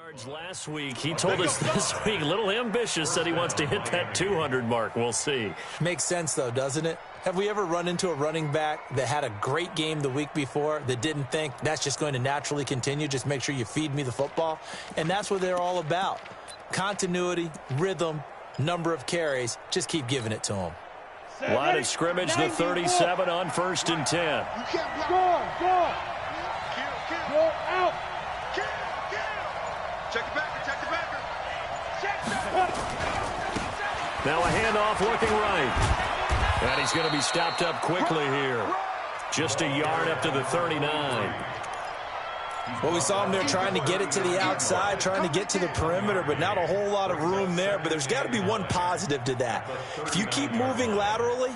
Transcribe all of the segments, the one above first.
Yards last week. He told us this week, a little ambitious, said he wants to hit that 200 mark. We'll see. Makes sense, though, doesn't it? Have we ever run into a running back that had a great game the week before that didn't think that's just going to naturally continue? Just make sure you feed me the football. And that's what they're all about. Continuity, rhythm, number of carries. Just keep giving it to them. Line of scrimmage, the 37 on 1st and 10. Go out. Check the backer, check the backer. Now a handoff looking right. And he's going to be stopped up quickly here. Just a yard up to the 39. Well, we saw him there trying to get it to the outside, trying to get to the perimeter, but not a whole lot of room there. But there's got to be one positive to that. If you keep moving laterally,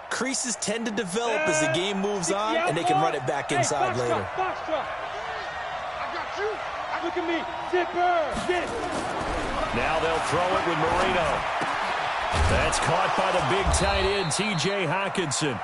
creases tend to develop as the game moves on, and they can run it back inside later. I got you. Look at me. Zipper. Get it. Now they'll throw it with Marino. That's caught by the big tight end, T.J. Hockenson.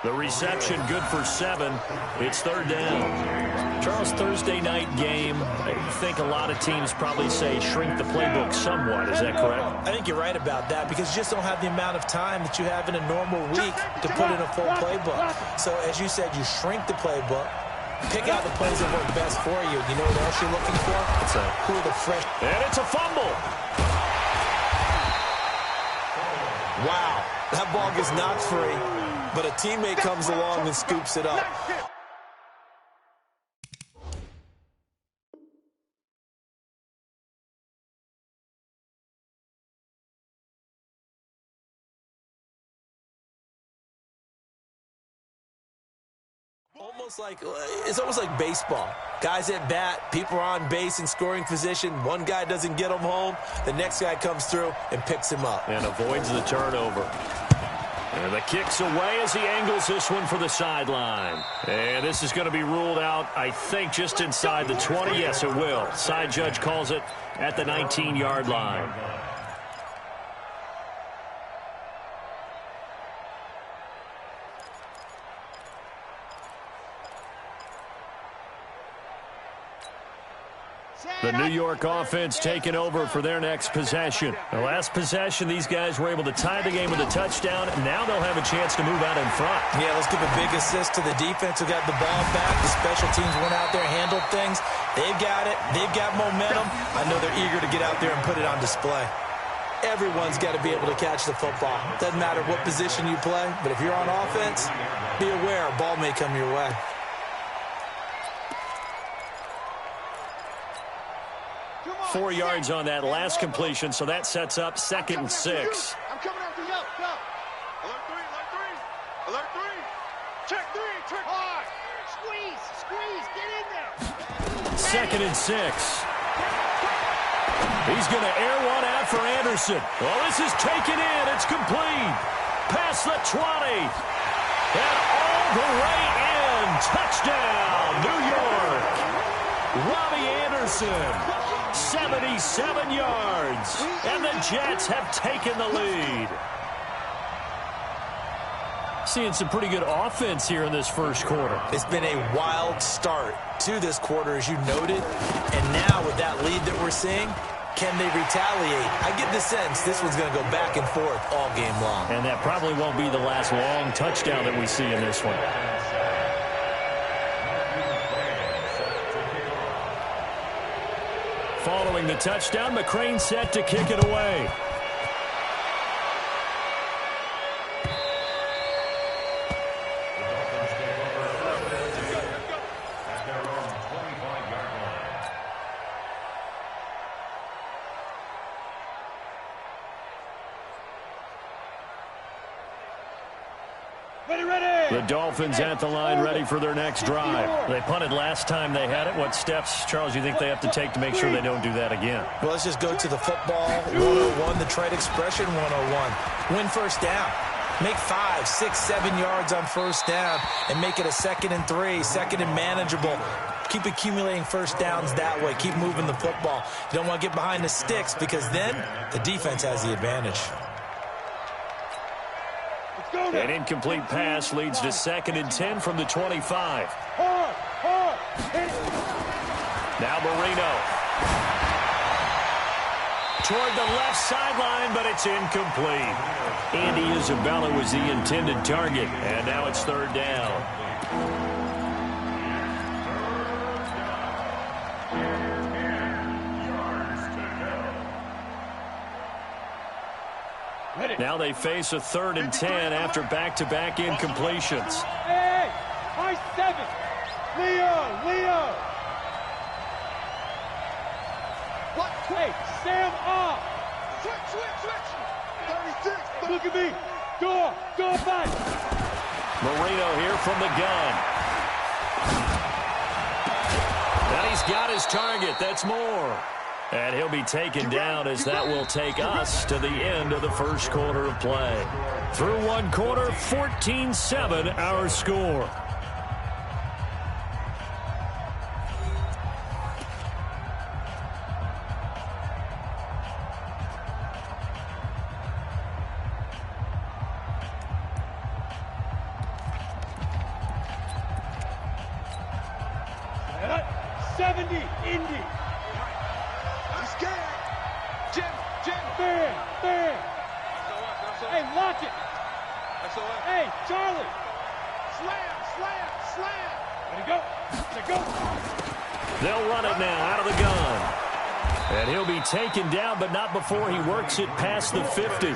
The reception good for 7. It's 3rd down. Charles, Thursday night game, I think a lot of teams probably say shrink the playbook somewhat. Is that correct? I think you're right about that because you just don't have the amount of time that you have in a normal week to put in a full playbook. So as you said, you shrink the playbook, pick out the plays that work best for you. You know what else you're looking for? Who are the fresh? And it's a fumble. Wow, that ball gets knocked free, but a teammate comes along and scoops it up. It's almost like baseball. Guys at bat, people are on base in scoring position. One guy doesn't get him home. The next guy comes through and picks him up. And avoids the turnover. And the kick's away as he angles this one for the sideline. And this is going to be ruled out, I think, just inside the 20. Yes, it will. Side judge calls it at the 19-yard line. The New York offense taking over for their next possession. The last possession, these guys were able to tie the game with a touchdown. Now they'll have a chance to move out in front. Yeah, let's give a big assist to the defense who got the ball back. The special teams went out there, handled things. They've got it. They've got momentum. I know they're eager to get out there and put it on display. Everyone's got to be able to catch the football. Doesn't matter what position you play, but if you're on offense, be aware a ball may come your way. Four yards on that last completion, so that sets up 2nd and 6. I'm coming after you. Go. Alert 3, alert 3. Alert 3. Check 3, check 5. Squeeze, get in there. 2nd and 6. He's going to air one out for Anderson. Well, this is taken in. It's complete. Past the 20. And all the way in. Touchdown, New York. Robbie Anderson. 77 yards, and the Jets have taken the lead. Seeing some pretty good offense here in this first quarter. It's been a wild start to this quarter, as you noted, and now with that lead that we're seeing, can they retaliate? I get the sense this one's going to go back and forth all game long. And that probably won't be the last long touchdown that we see in this one. Following the touchdown, McCrane set to kick it away. The Dolphins at the line, ready for their next drive. They punted last time they had it. What steps, Charles, you think they have to take to make sure they don't do that again? Well, let's just go to the football 101, the trade expression 101. Win first down. Make 5, 6, 7 yards on first down and make it a 2nd and 3, 2nd and manageable. Keep accumulating first downs that way. Keep moving the football. You don't want to get behind the sticks because then the defense has the advantage. An incomplete pass leads to 2nd and 10 from the 25. Now Marino. toward the left sideline, but it's incomplete. Andy Isabella was the intended target, and now it's third down. Now they face a 3rd and 10 after back-to-back incompletions. Hey, high 7. Leo. What? Hey, Sam off. Switch. 36. Look at me. Door back. Marino here from the gun. And he's got his target. That's Moore. And he'll be taken down as that will take us to the end of the first quarter of play. Through one quarter, 14-7 our score. Taken down, but not before he works it past the 50.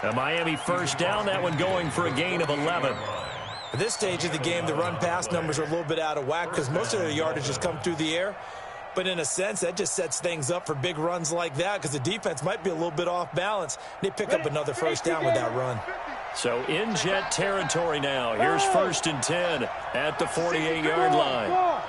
A Miami first down, that one going for a gain of 11. At this stage of the game, the run-pass numbers are a little bit out of whack because most of their yardage has come through the air. But in a sense, that just sets things up for big runs like that because the defense might be a little bit off balance. They pick up another first down with that run. So in jet territory now. Here's 1st and 10 at the 48-yard line.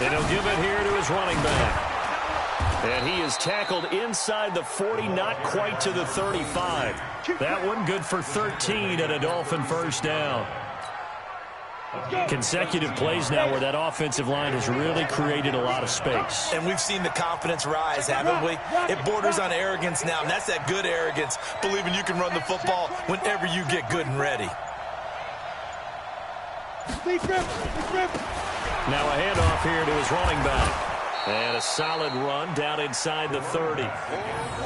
And he'll give it here to his running back. And he is tackled inside the 40, not quite to the 35. That one good for 13 and a Dolphin first down. Consecutive plays now where that offensive line has really created a lot of space. And we've seen the confidence rise, haven't we? It borders on arrogance now, and that's that good arrogance, believing you can run the football whenever you get good and ready. Now a handoff here to his running back. And a solid run down inside the 30.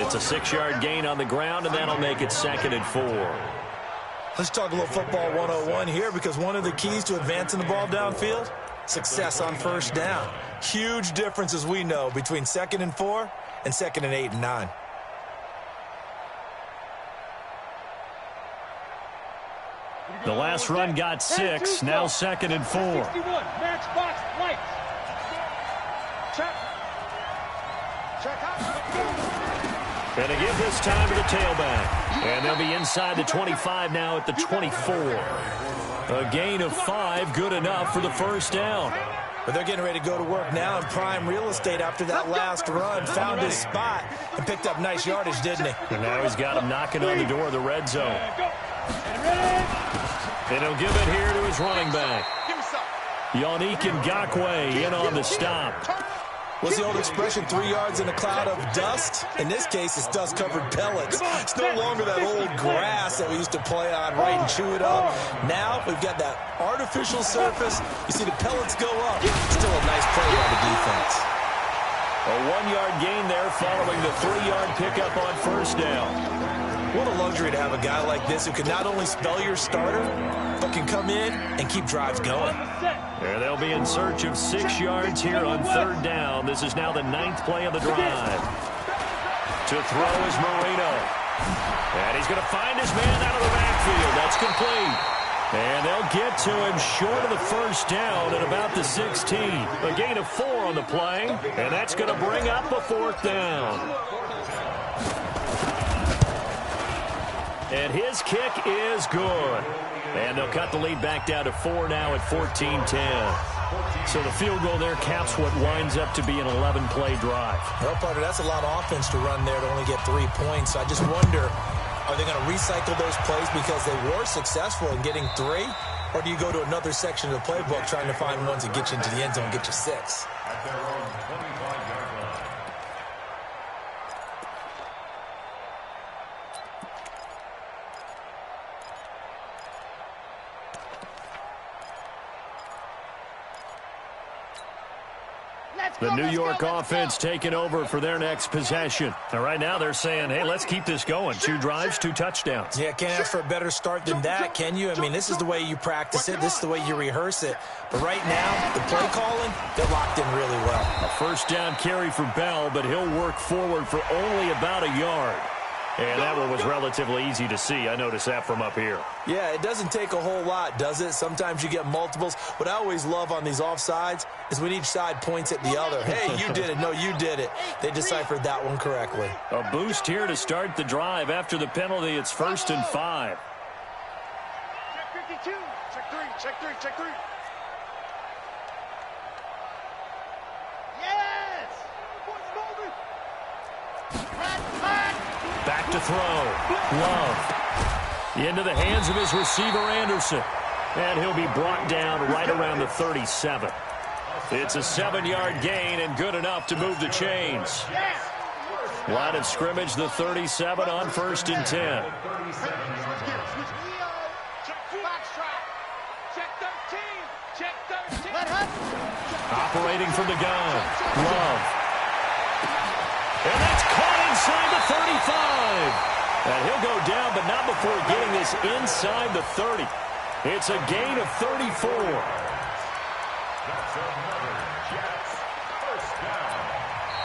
It's a 6-yard gain on the ground, and that'll make it 2nd and 4. Let's talk a little football 101 here because one of the keys to advancing the ball downfield, success on first down. Huge difference, as we know, between 2nd and 4 and 2nd and 8 and 9. The last run got 6, now 2nd and 4. 61, matchbox lights. Check out. And they give this time to the tailback. And they'll be inside the 25 now at the 24. A gain of 5, good enough for the first down. But they're getting ready to go to work now in prime real estate after that last run. Found his spot and picked up nice yardage, didn't he? And now he's got him knocking on the door of the red zone. And he'll give it here to his running back. Yannick Ngakoue in on the stop. What's the old expression, 3 yards in a cloud of dust? In this case, it's dust-covered pellets. It's no longer that old grass that we used to play on, right, and chew it up. Now we've got that artificial surface. You see the pellets go up. Still a nice play by the defense. A 1-yard gain there following the 3-yard pickup on first down. What a luxury to have a guy like this who can not only spell your starter, but can come in and keep drives going. And they'll be in search of 6 yards here on third down. This is now the 9th play of the drive. To throw is Marino. And he's going to find his man out of the backfield. That's complete. And they'll get to him short of the first down at about the 16. A gain of 4 on the play. And that's going to bring up a 4th down. And his kick is good. And they'll cut the lead back down to 4 now at 14-10. So the field goal there caps what winds up to be an 11-play drive. Well, partner, that's a lot of offense to run there to only get 3 points. I just wonder, are they going to recycle those plays because they were successful in getting 3? Or do you go to another section of the playbook trying to find ones that get you into the end zone and get you 6? The New York offense taking over for their next possession. And right now they're saying, hey, let's keep this going. 2 drives, 2 touchdowns. Yeah, can't ask for a better start than that, can you? I mean, this is the way you practice it. This is the way you rehearse it. But right now, the play calling, they're locked in really well. A first down carry for Bell, but he'll work forward for only about a yard. And that one was relatively easy to see. I noticed that from up here. Yeah, it doesn't take a whole lot, does it? Sometimes you get multiples. What I always love on these offsides is when each side points at the other. Hey, you did it. No, you did it. They deciphered that one correctly. A boost here to start the drive. After the penalty, it's 1st and 5. Check 52. Check 3. Check 3. Check 3. Yes! Back to throw. Love. Into the hands of his receiver, Anderson. And he'll be brought down right around the 37. It's a 7-yard gain and good enough to move the chains. Line of scrimmage, the 37 on 1st and 10. Operating from the gun. Love. And that's caught inside the 35. And he'll go down, but not before getting this inside the 30. It's a gain of 34.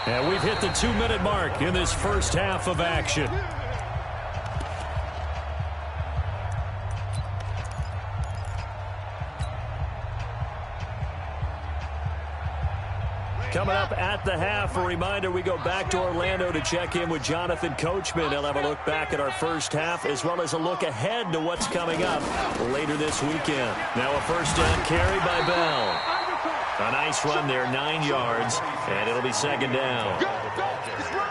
And we've hit the 2-minute mark in this first half of action. Coming up at the half, a reminder, we go back to Orlando to check in with Jonathan Coachman. He'll have a look back at our first half as well as a look ahead to what's coming up later this weekend. Now a first down carry by Bell. A nice run there, 9 yards, and it'll be 2nd down.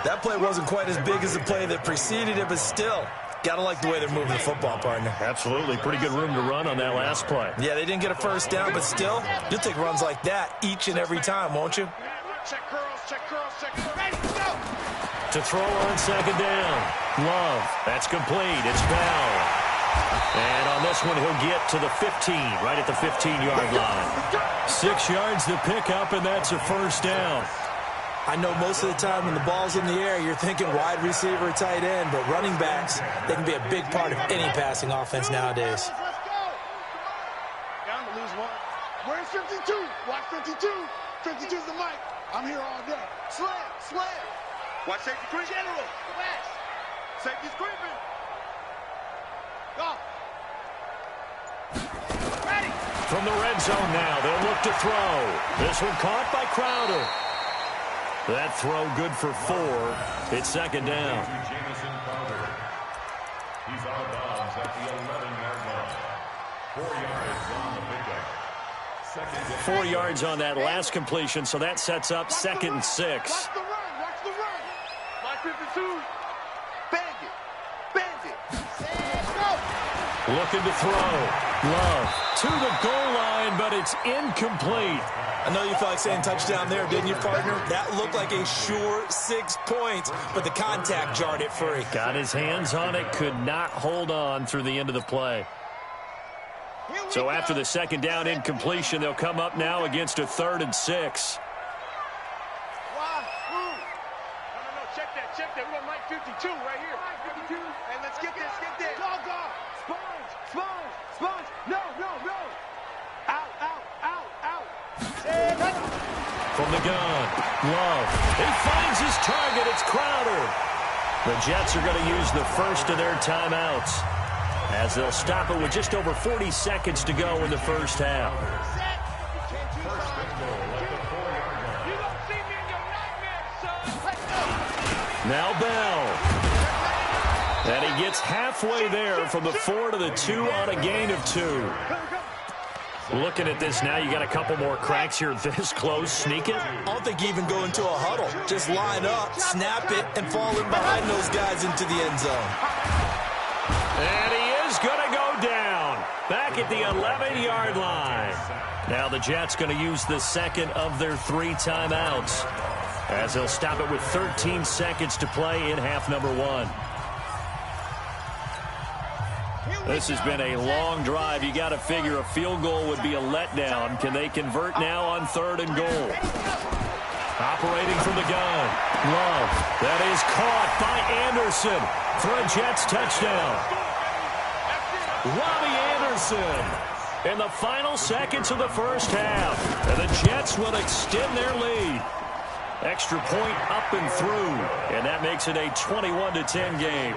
That play wasn't quite as big as the play that preceded it, but still, gotta like the way they're moving the football, partner. Absolutely. Pretty good room to run on that last play. Yeah, they didn't get a first down, but still, you'll take runs like that each and every time, won't you? Check curls, check curls, check curls. Ready, go! To throw on 2nd down. Love. That's complete. It's Bell. And on this one, he'll get to the 15, right at the 15-yard line. 6 yards to pick up, and that's a first down. I know most of the time when the ball's in the air, you're thinking wide receiver, tight end, but running backs, they can be a big part of any passing offense nowadays. Let's go! Down to lose one. Where's 52? Watch 52. 52's the mic. I'm here all day. Slam, slam. Watch safety creep. General. West. Safety's creeping. Go. Ready. From the red zone now, they'll look to throw. This one caught by Crowder. That throw good for 4. It's 2nd down. He's out of bounds at the 11-yard line. 4 yards on the pickup. 4 yards on that last completion, so that sets up 2nd and 6. Watch the run. Watch the run. Watch 52. Bang it. Bang it. Go. Looking to throw. Love to the goal line, but it's incomplete. I know you felt like saying touchdown there, didn't you, partner? That looked like a sure 6 points, but the contact jarred it free. Got his hands on it, could not hold on through the end of the play. So after the 2nd down incompletion, they'll come up now against a 3rd and 6. No, check that, check that. We're on Mike 52 right here. 52. Hey, let's get this, get this. Dog. Sponge, sponge, sponge. No. Out. From the gun, Love. He finds his target. It's Crowder. The Jets are going to use the first of their timeouts as they'll stop it with just over 40 seconds to go in the first half. Now Bell. And he gets halfway there from the 4 to the 2 on a gain of 2. Looking at this now, you got a couple more cracks here this close. Sneak it. I don't think you even go into a huddle. Just line up, snap it, and fall in behind those guys into the end zone. And he is going to go down. Back at the 11-yard line. Now the Jets going to use the second of their 3 timeouts as they'll stop it with 13 seconds to play in half number 1. This has been a long drive. You got to figure a field goal would be a letdown. Can they convert now on 3rd and goal? Operating from the gun. Love. That is caught by Anderson for a Jets touchdown. Robbie Anderson in the final seconds of the first half. And the Jets will extend their lead. Extra point up and through. And that makes it a 21-10 game.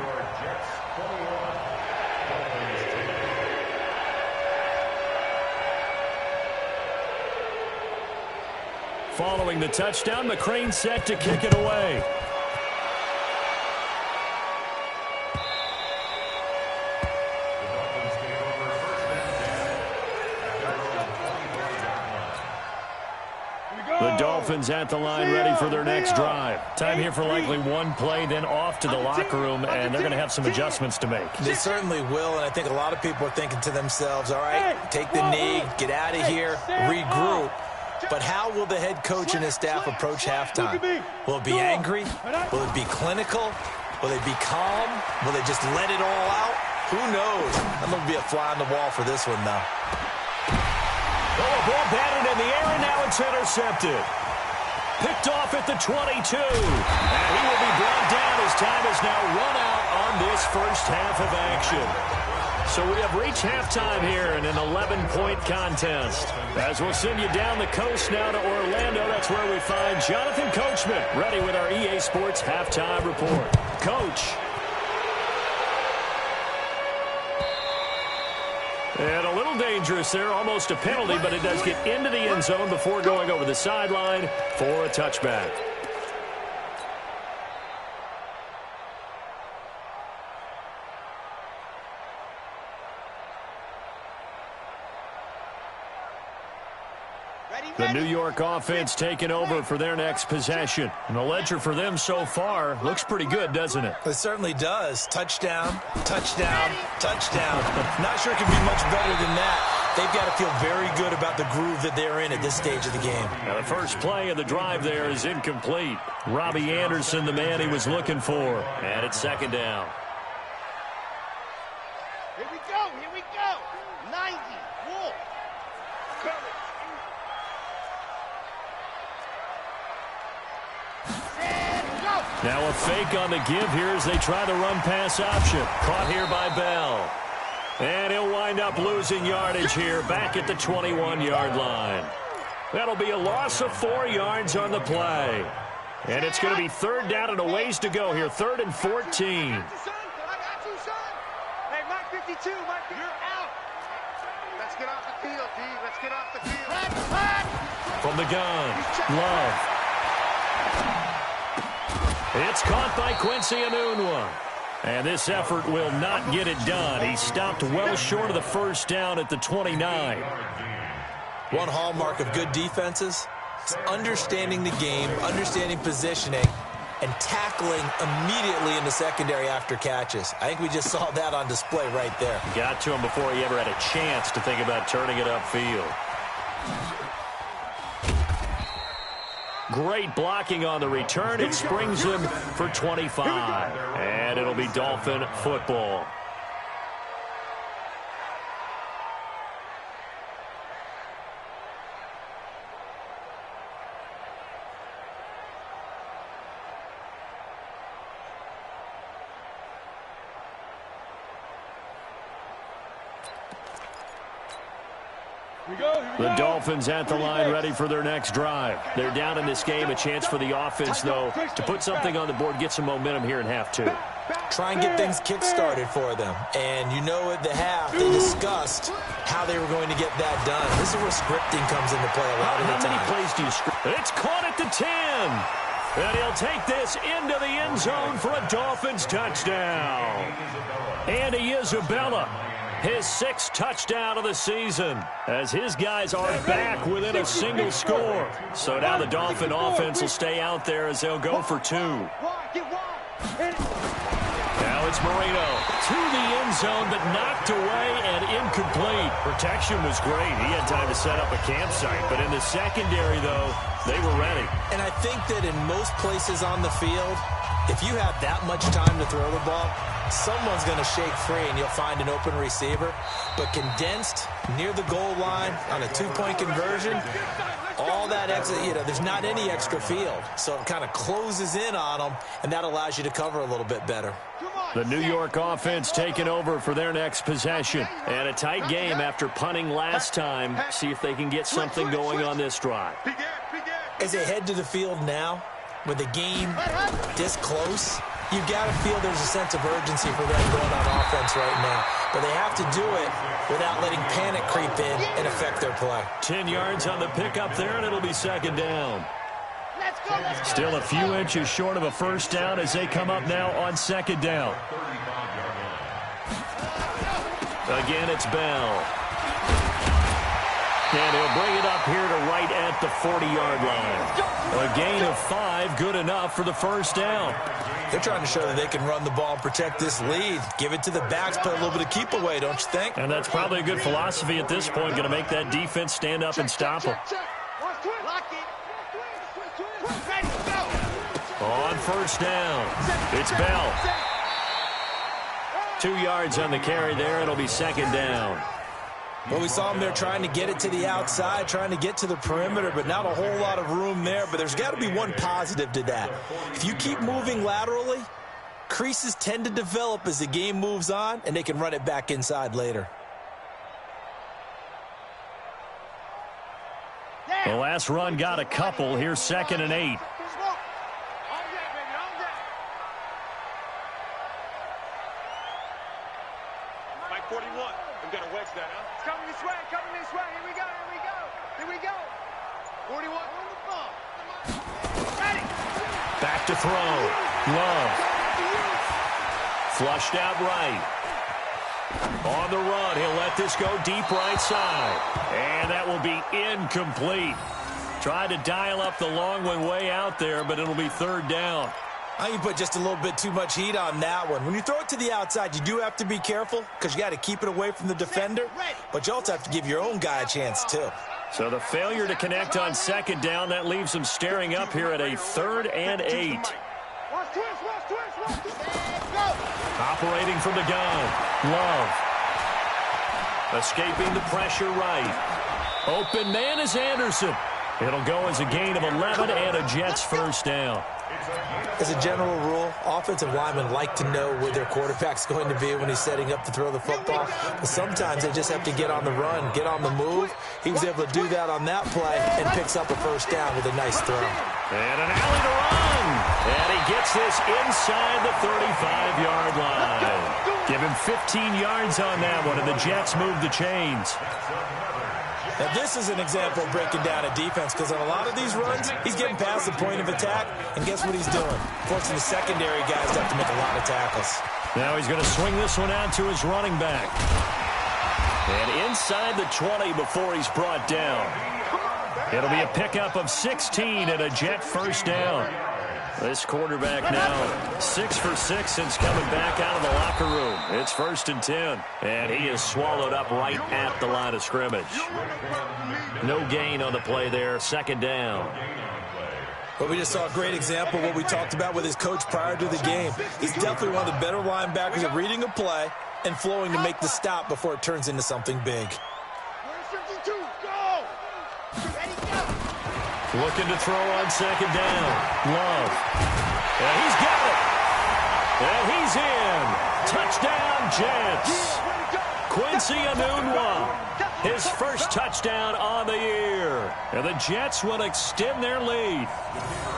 Following the touchdown, McCrane set to kick it away. The Dolphins at the line ready for their next drive. Time here for likely one play, then off to the locker room, and they're going to have some adjustments to make. They certainly will, and I think a lot of people are thinking to themselves, all right, take the knee, get out of here, regroup. But how will the head coach and his staff approach halftime? Will it be angry? Will it be clinical? Will they be calm? Will they just let it all out? Who knows? I'm going to be a fly on the wall for this one, though. Oh, ball batted in the air, and now it's intercepted. Picked off at the 22. And he will be brought down as time has now run out on this first half of action. So we have reached halftime here in an 11-point contest. As we'll send you down the coast now to Orlando, that's where we find Jonathan Coachman, ready with our EA Sports Halftime Report. Coach. And a little dangerous there, almost a penalty, but it does get into the end zone before going over the sideline for a touchback. The New York offense taking over for their next possession. And the ledger for them so far looks pretty good, doesn't it? It certainly does. Touchdown, touchdown, touchdown. Not sure it can be much better than that. They've got to feel very good about the groove that they're in at this stage of the game. Now the first play of the drive there is incomplete. Robbie Anderson, the man he was looking for. And it's second down. Here we go, here we go. 90, Wolf. Cover. Now a fake on the give here as they try the run-pass option. Caught here by Bell. And he'll wind up losing yardage here back at the 21-yard line. That'll be a loss of 4 yards on the play. And it's going to be third down and a ways to go here. 3rd and 14. Hey, Mike 52, Mike, you're out. Let's get off the field, D. Let's get off the field. From the gun, Love. It's caught by Quincy Enunwa. And this effort will not get it done. He stopped well short of the first down at the 29. One hallmark of good defenses is understanding the game, understanding positioning, and tackling immediately in the secondary after catches. I think we just saw that on display right there. Got to him before he ever had a chance to think about turning it upfield. Great blocking on the return. It springs him for 25. And it'll be Dolphin football. The Dolphins at the line ready for their next drive. They're down in this game. A chance for the offense, though, to put something on the board, get some momentum here in half two. Try and get things kick-started for them. And you know at the half, they discussed how they were going to get that done. This is where scripting comes into play a lot of the time. How many plays do you script? It's caught at the 10. And he'll take this into the end zone for a Dolphins touchdown. Andy Isabella. His 6th touchdown of the season as his guys are back within a single score. So now the Dolphin offense will stay out there as they'll go for 2. Now it's Marino to the end zone, but knocked away and incomplete. Protection was great. He had time to set up a campsite. But in the secondary, though, they were ready. And I think that in most places on the field, if you have that much time to throw the ball, someone's going to shake free and you'll find an open receiver. But condensed near the goal line on a 2-point conversion, all that extra, there's not any extra field. So it kind of closes in on them, and that allows you to cover a little bit better. The New York offense taking over for their next possession. And a tight game after punting last time. See if they can get something going on this drive. As they head to the field now, with the game this close, you've got to feel there's a sense of urgency for them going on offense right now. But they have to do it without letting panic creep in and affect their play. 10 yards on the pickup there, and it'll be second down. Still a few inches short of a first down as they come up now on second down. Again, it's Bell. And he'll bring it up here to right at the 40-yard line. A gain of 5, good enough for the first down. They're trying to show that they can run the ball and protect this lead. Give it to the backs, play a little bit of keep away, don't you think? And that's probably a good philosophy at this point, going to make that defense stand up and stop them. On first down, it's Bell. 2 yards on the carry there. It'll be second down. Well, we saw him there trying to get it to the outside, trying to get to the perimeter, but not a whole lot of room there. But there's got to be one positive to that. If you keep moving laterally, creases tend to develop as the game moves on, and they can run it back inside later. The last run got a couple. Here's second and 8. Mike 41. We've got to wedge that, huh? It's coming this way, coming this way. Here we go, here we go. Here we go. 41 on the ball. Ready. Back to throw. Love. Flushed out right. On the run, he'll let this go deep right side. And that will be incomplete. Tried to dial up the long one way out there, but it'll be third down. I think you put just a little bit too much heat on that one. When you throw it to the outside, you do have to be careful because you got to keep it away from the defender, but you also have to give your own guy a chance too. So the failure to connect on second down, that leaves them staring up here at a 3rd and 8. Operating from the gun. Love. Escaping the pressure right. Open man is Anderson. It'll go as a gain of 11 and a Jets first down. As a general rule, offensive linemen like to know where their quarterback's going to be when he's setting up to throw the football. But sometimes they just have to get on the run, get on the move. He was able to do that on that play and picks up a first down with a nice throw. And an alley to run. And he gets this inside the 35-yard line. Give him 15 yards on that one, and the Jets move the chains. Now, this is an example of breaking down a defense because on a lot of these runs, he's getting past the point of attack, and guess what he's doing? Forcing the secondary guys to have to make a lot of tackles. Now he's going to swing this one out to his running back. And inside the 20 before he's brought down. It'll be a pickup of 16 and a Jet first down. This quarterback now 6 for 6 since coming back out of the locker room. It's 1st and 10. And he is swallowed up right at the line of scrimmage. No gain on the play there. Second down. But we just saw a great example of what we talked about with his coach prior to the game. He's definitely one of the better linebackers at reading a play and flowing to make the stop before it turns into something big. Where's 52? Go! Ready, go! Looking to throw on second down. Love. And he's got it. And he's in. Touchdown, Jets. Quincy Enunwa. His first touchdown on the year. And the Jets will extend their lead.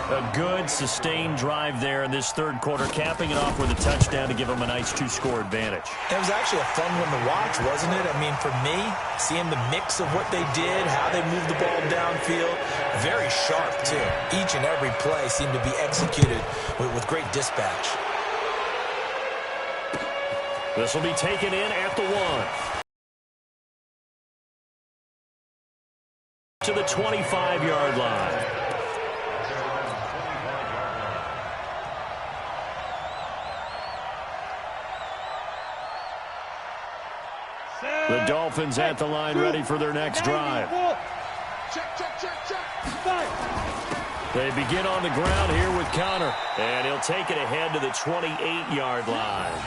A good, sustained drive there in this third quarter, capping it off with a touchdown to give them a nice 2-score advantage. It was actually a fun one to watch, wasn't it? I mean, for me, seeing the mix of what they did, how they moved the ball downfield, very sharp, too. Each and every play seemed to be executed with great dispatch. This will be taken in at the 1. To the 25-yard line. The Dolphins at the line ready for their next drive. Check, check, check, check. They begin on the ground here with Connor. And he'll take it ahead to the 28-yard line.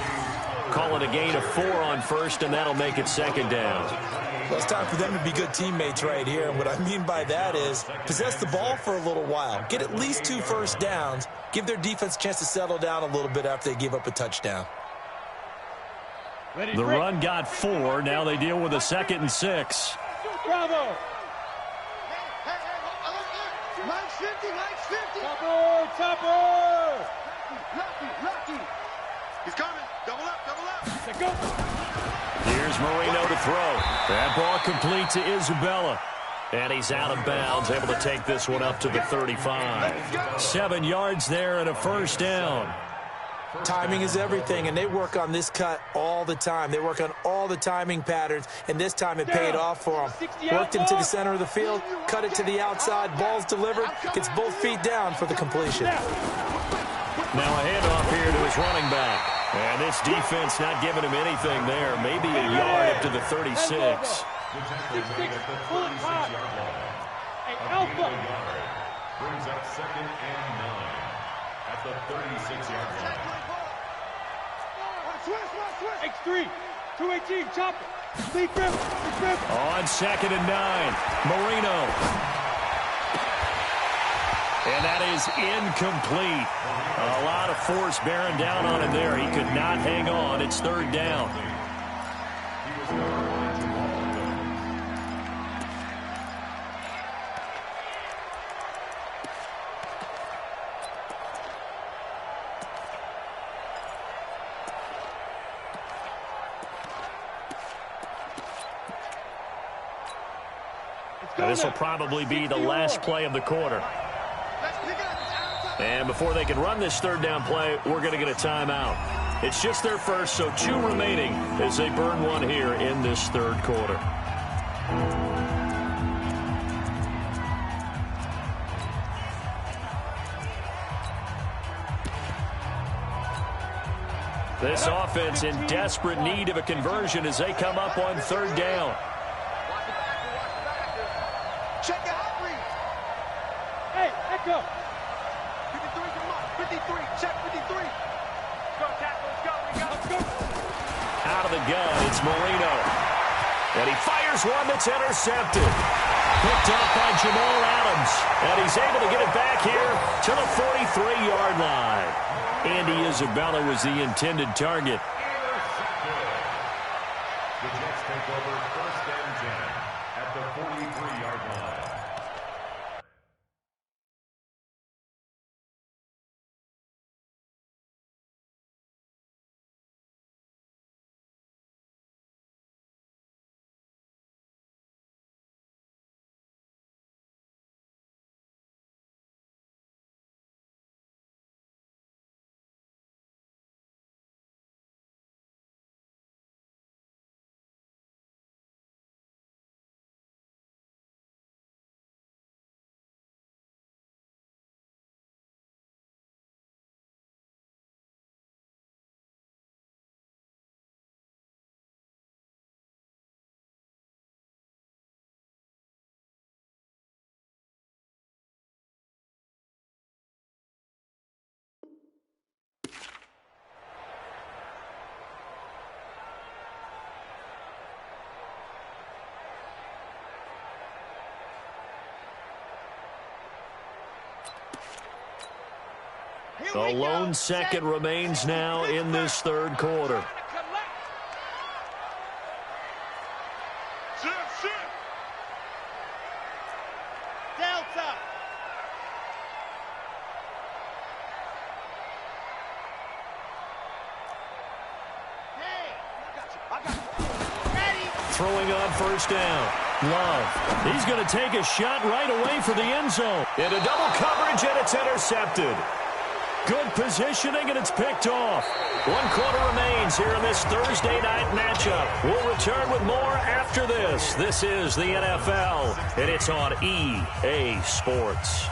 Call it a gain of 4 on first, and that'll make it second down. Well, it's time for them to be good teammates right here. And what I mean by that is possess the ball for a little while. Get at least 2 first downs. Give their defense a chance to settle down a little bit after they give up a touchdown. The run got 4. Now they deal with a 2nd and 6. Bravo! Mike's 50, Mike's 50. Topper! Lucky. He's coming. Double up. Let go. Here's Marino to throw. That ball complete to Isabella. And he's out of bounds, able to take this one up to the 35. 7 yards there and a first down. Timing is everything, and they work on this cut all the time. They work on all the timing patterns, and this time it paid off for them. Worked into the center of the field, cut it to the outside, ball's delivered, gets both feet down for the completion. Now a handoff here to his running back. And this defense not giving him anything there. Maybe a yard up to the 36. Pull it hard. Hey, Alpha. Brings up 2nd and 9 at the 36-yard line. X3. 218. Chopper. Lead grip. On 2nd and 9. Marino. And that is incomplete. A lot of force bearing down on him there. He could not hang on. It's 3rd down. Now, this will probably be the last play of the quarter. And before they can run this 3rd down play, we're going to get a timeout. It's just their first, so 2 remaining as they burn one here in this 3rd quarter. This offense in desperate need of a conversion as they come up on 3rd down. Check your hot read. Hey, echo. 53, check 53. Go, tackle, let's go. Out of the gun, it's Marino. And he fires one that's intercepted. Picked up by Jamal Adams. And he's able to get it back here to the 43-yard line. Andy Isabella was the intended target. The Jets take over 1st and 10 at the 43-yard line. The lone second remains now in this 3rd quarter. Shift. Delta. Hey, I got you. Ready. Throwing on 1st down. Love. He's going to take a shot right away for the end zone. Into double coverage, and it's intercepted. Good positioning, and it's picked off. 1 quarter remains here in this Thursday night matchup. We'll return with more after this. This is the NFL, and it's on EA Sports.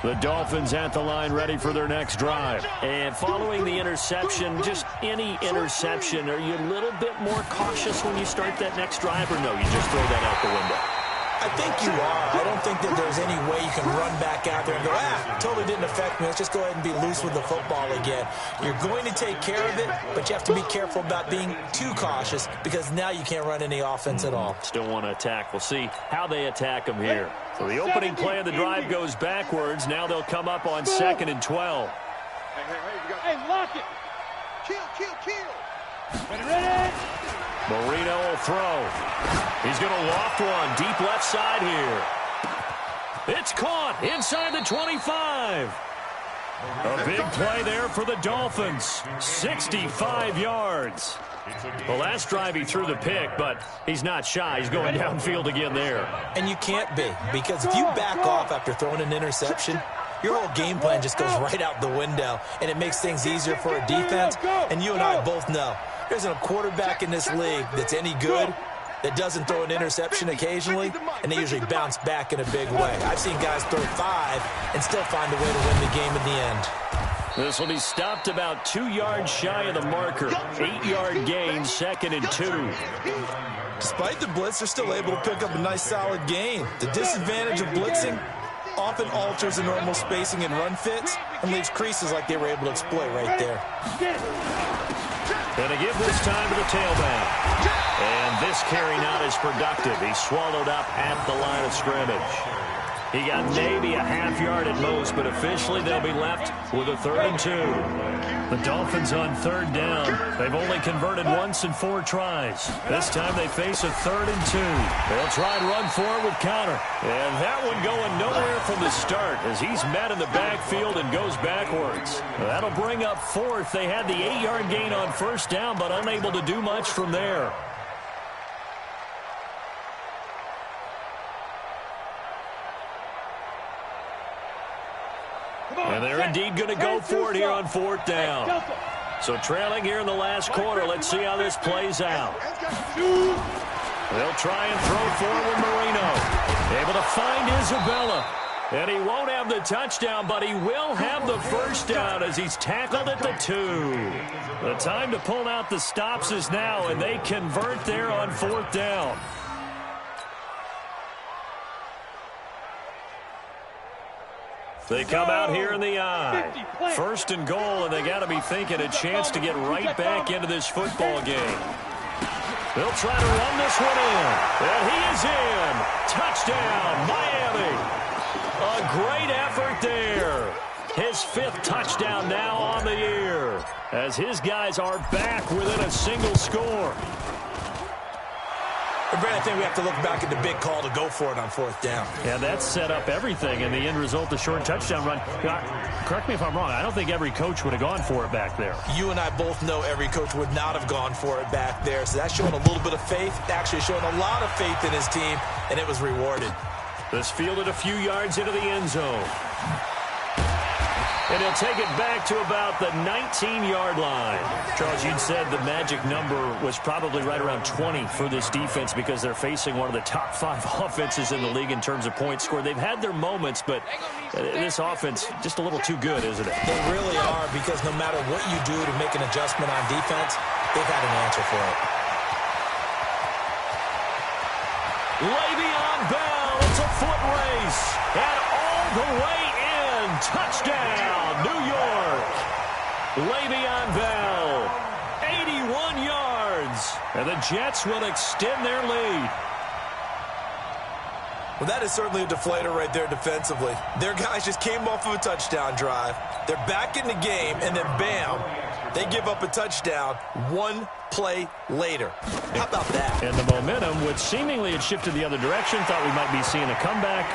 The Dolphins at the line ready for their next drive. And following the interception, just any interception, are you a little bit more cautious when you start that next drive, or no, you just throw that out the window? I think you are. I don't think that there's any way you can run back out there and go, totally didn't affect me. Let's just go ahead and be loose with the football again. You're going to take care of it, but you have to be careful about being too cautious because now you can't run any offense at all. Still want to attack. We'll see how they attack them here. So the opening play of the drive goes backwards. Now they'll come up on 2nd and 12. Hey, lock it. Kill. Ready. Marino will throw. He's going to loft one deep left side here. It's caught inside the 25. A big play there for the Dolphins. 65 yards. The last drive he threw the pick, but he's not shy. He's going downfield again there. And you can't be, because if you back off after throwing an interception, your whole game plan just goes right out the window, and it makes things easier for a defense. And you and I both know there isn't a quarterback in this league that's any good that doesn't throw an interception occasionally, and they usually bounce back in a big way. I've seen guys throw 5 and still find a way to win the game in the end. This will be stopped about 2 yards shy of the marker. 8-yard gain, 2nd and 2. Despite the blitz, they're still able to pick up a nice, solid gain. The disadvantage of blitzing often alters the normal spacing and run fits and leaves creases like they were able to exploit right there. Going to give this time to the tailback. And this carry not as productive. He's swallowed up at the line of scrimmage. He got maybe a half yard at most, but officially they'll be left with a 3rd and 2. The Dolphins on 3rd down. They've only converted once in 4 tries. This time they face a 3rd and 2. They'll try and run forward with counter. And that one going nowhere from the start as he's met in the backfield and goes backwards. That'll bring up 4th. They had the 8-yard gain on 1st down, but unable to do much from there. And they're indeed going to go for it here on 4th down. So trailing here in the last quarter. Let's see how this plays out. They'll try and throw forward Marino. Able to find Isabella. And he won't have the touchdown, but he will have the 1st down as he's tackled at the 2. The time to pull out the stops is now, and they convert there on 4th down. They come out here in the I. 1st and goal, and they got to be thinking a chance to get right back into this football game. They'll try to run this one in. And he is in. Touchdown, Miami. A great effort there. His 5th touchdown now on the year as his guys are back within a single score. Brad, I think we have to look back at the big call to go for it on 4th down. Yeah, that set up everything, and the end result, the short touchdown run. Correct me if I'm wrong. I don't think every coach would have gone for it back there. You and I both know every coach would not have gone for it back there, so that's showing a little bit of faith, actually showing a lot of faith in his team, and it was rewarded. This fielded a few yards into the end zone. And he'll take it back to about the 19-yard line. Charles, you'd said the magic number was probably right around 20 for this defense because they're facing one of the top 5 offenses in the league in terms of points scored. They've had their moments, but this offense just a little too good, isn't it? They really are, because no matter what you do to make an adjustment on defense, they've got an answer for it. Le'Veon Bell, it's a foot race, and all the way in. Touchdown, New York. Le'Veon Bell, 81 yards, and the Jets will extend their lead. Well, that is certainly a deflator right there defensively. Their guys just came off of a touchdown drive. They're back in the game, and then bam, they give up a touchdown 1 play later. How about that? And the momentum, which seemingly had shifted the other direction, thought we might be seeing a comeback.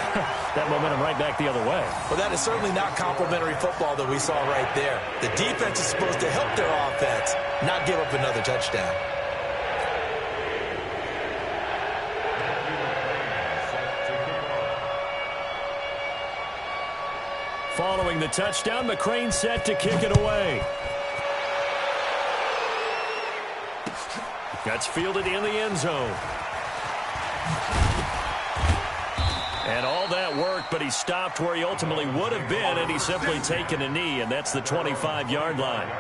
That momentum right back the other way. Well, that is certainly not complimentary football that we saw right there. The defense is supposed to help their offense, not give up another touchdown. Following the touchdown, McCrane set to kick it away. That's fielded in the end zone. And all that work, but he stopped where he ultimately would have been, and he's simply taken a knee, and that's the 25-yard line.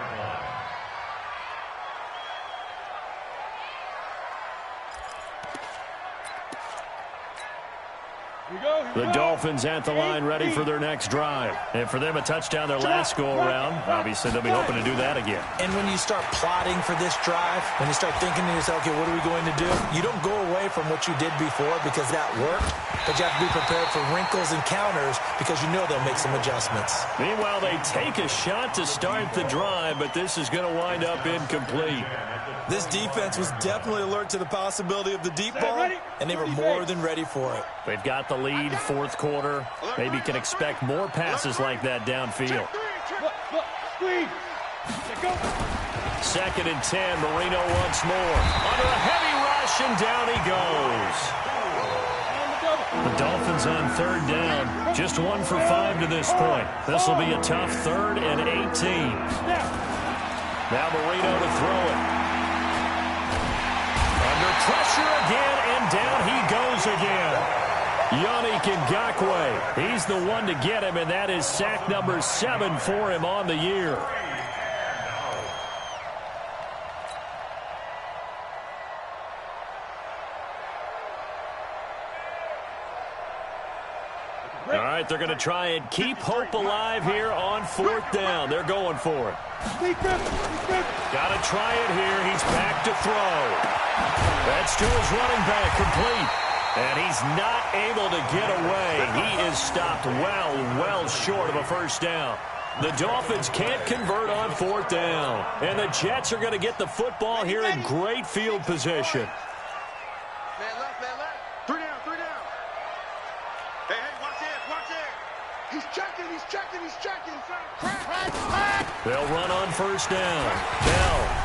The Dolphins at the line ready for their next drive. And for them, a touchdown their last go-around. Obviously, they'll be hoping to do that again. And when you start plotting for this drive, when you start thinking to yourself, okay, what are we going to do? You don't go away from what you did before because that worked, but you have to be prepared for wrinkles and counters because you know they'll make some adjustments. Meanwhile, they take a shot to start the drive, but this is going to wind up incomplete. This defense was definitely alert to the possibility of the deep ball, and they were more than ready for it. They've got the lead, fourth quarter. Maybe can expect more passes like that downfield. Second and 10, Marino once more. Under a heavy rush, and down he goes. The Dolphins on third down. Just 1 for 5 to this point. This will be a tough 3rd and 18. Now Marino to throw it. Under pressure again, and down he goes again. Yannick Ngakoue, he's the one to get him, and that is sack number 7 for him on the year. All right, they're going to try and keep hope alive here on 4th down. They're going for it. Got to try it here. He's back to throw. That's to his running back, complete. And he's not able to get away. He is stopped well short of a first down. The Dolphins can't convert on 4th down. And the Jets are going to get the football here in great field position. Man left. 3 down. Hey, watch it. He's checking. Crack. They'll run on first down. Bell.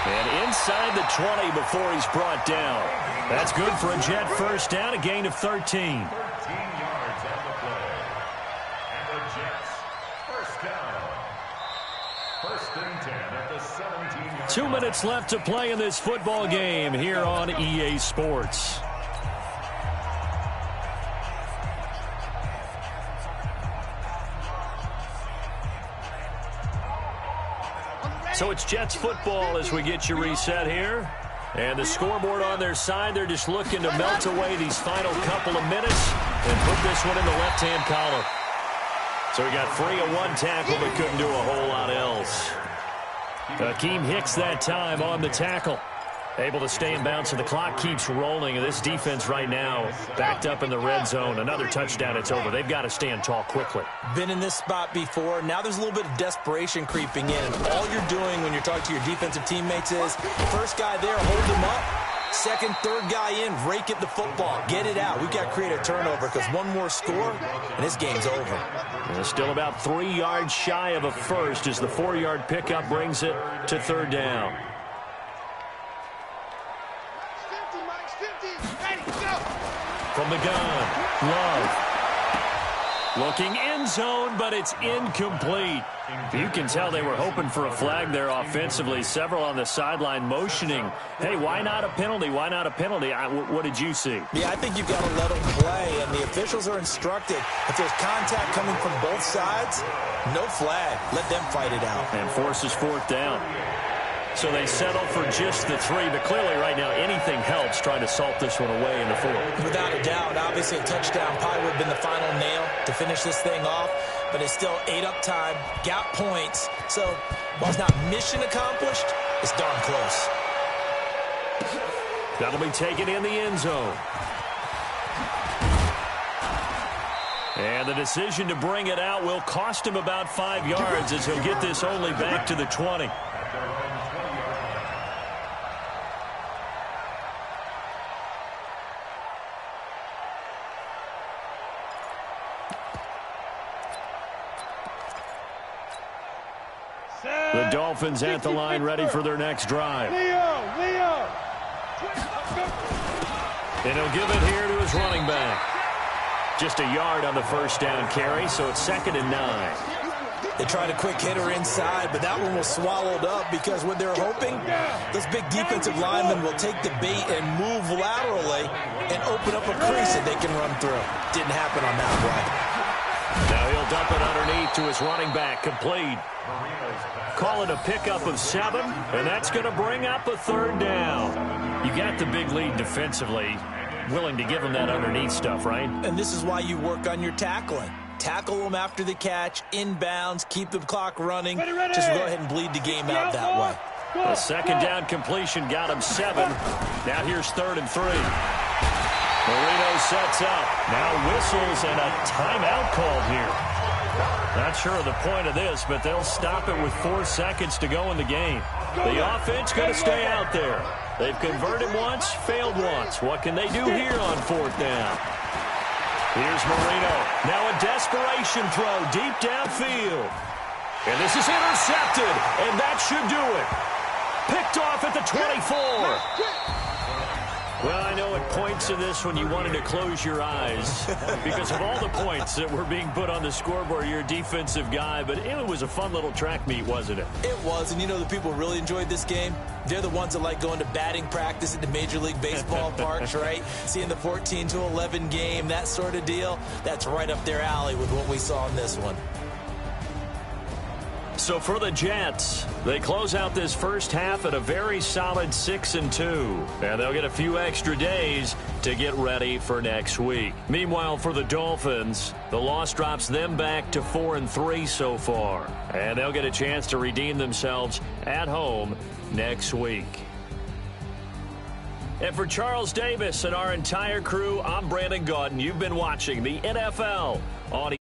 And inside the 20 before he's brought down. That's good for a Jet first down, a gain of 13. 13 yards on the play. And the Jets, first down. First and 10 at the 17-yard 2 minutes left to play in this football game here on EA Sports. So it's Jets football as we get you reset here. And the scoreboard on their side, they're just looking to melt away these final couple of minutes and put this one in the left-hand column. So he got free of 1 tackle but couldn't do a whole lot else. Akeem Hicks that time on the tackle. Able to stay in bounds, so the clock keeps rolling. And this defense right now backed up in the red zone. Another touchdown, it's over. They've got to stand tall quickly. Been in this spot before. Now there's a little bit of desperation creeping in. All you're doing when you're talking to your defensive teammates is first guy there, hold him up. Second, third guy in, rake at the football. Get it out. We've got to create a turnover because one more score, and this game's over. And still about 3 yards shy of a first as the 4-yard pickup brings it to 3rd down. From the gun, Love. Looking end zone, but it's incomplete. You can tell they were hoping for a flag there offensively. Several on the sideline motioning. Hey, why not a penalty? Why not a penalty? What did you see? Yeah, I think you've got to let them play, and the officials are instructed. If there's contact coming from both sides, no flag. Let them fight it out. And forces 4th down. So they settle for just the 3, but clearly right now anything helps trying to salt this one away in the 4th. Without a doubt, obviously a touchdown probably would have been the final nail to finish this thing off, but it's still 8 up time, got points. So while it's not mission accomplished, it's darn close. That'll be taken in the end zone. And the decision to bring it out will cost him about 5 yards as he'll get this only back to the 20. The Dolphins at the line ready for their next drive. Leo. And he'll give it here to his running back. Just a yard on the first down carry, so it's 2nd and 9. They tried a quick hitter inside, but that one was swallowed up because what they're hoping, those big defensive linemen will take the bait and move laterally and open up a crease that they can run through. Didn't happen on that play. Now he'll dump it underneath to his running back, complete. Call it a pickup of 7, and that's going to bring up a 3rd down. You got the big lead defensively, willing to give them that underneath stuff, right? And this is why you work on your tackling. Tackle them after the catch, inbounds, keep the clock running. Just go ahead and bleed the game out that way. The 2nd down completion got him 7. Now here's 3rd and 3. Marino sets up. Now whistles and a timeout called here. Not sure of the point of this, but they'll stop it with 4 seconds to go in the game. The offense going to stay out there. They've converted once, failed once. What can they do here on 4th down? Here's Marino. Now a desperation throw deep downfield. And this is intercepted, and that should do it. Picked off at the 24. Well, I know at points in this when you wanted to close your eyes because of all the points that were being put on the scoreboard. You're a defensive guy, but it was a fun little track meet, wasn't it? It was, and you know the people who really enjoyed this game? They're the ones that like going to batting practice at the Major League Baseball parks, right? Seeing the 14-11 game, that sort of deal. That's right up their alley with what we saw in this one. So for the Jets, they close out this first half at a very solid 6-2. And they'll get a few extra days to get ready for next week. Meanwhile, for the Dolphins, the loss drops them back to 4-3 so far. And they'll get a chance to redeem themselves at home next week. And for Charles Davis and our entire crew, I'm Brandon Gaudin. You've been watching the NFL on